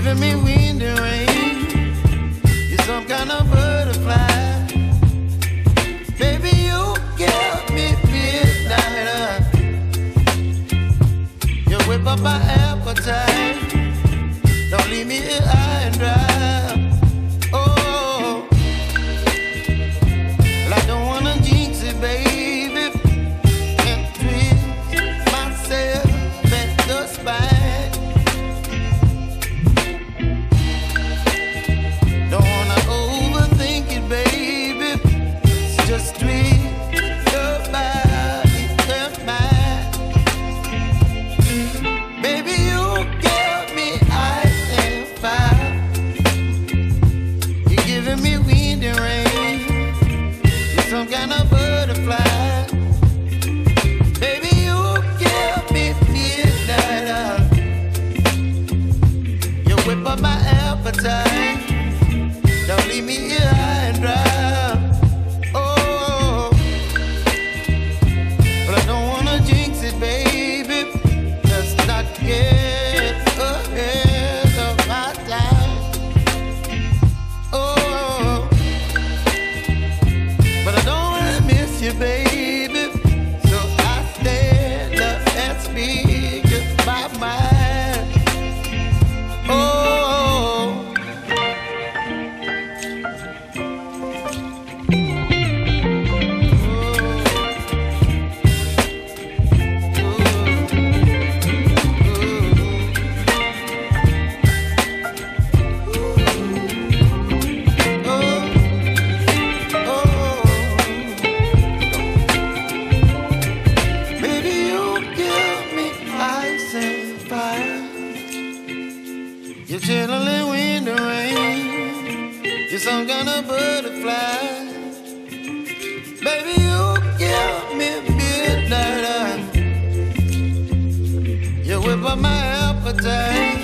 giving me wind and rain. You're some kind of butterfly. Baby, you give me midnight. You whip up my appetite. Don't leave me here high and dry. Oh, well, I don't wanna jinx it, baby, and twist myself at the spine. Don't wanna overthink it, baby. It's just twist your body and mine. Baby, you give me ice and fire. You're giving me wind and rain. You're some kind of butterfly. Baby, you give me midnight. You whip up my appetite. Don't leave me here high and dry. Oh, but I don't wanna jinx it, baby. Let's not get ahead of my time. Oh, but I don't wanna miss you, baby. So I stand up and speak my mind. Oh. You're chilling wind and rain. You're some kind of butterfly. Baby, you give me midnight. You whip up my appetite.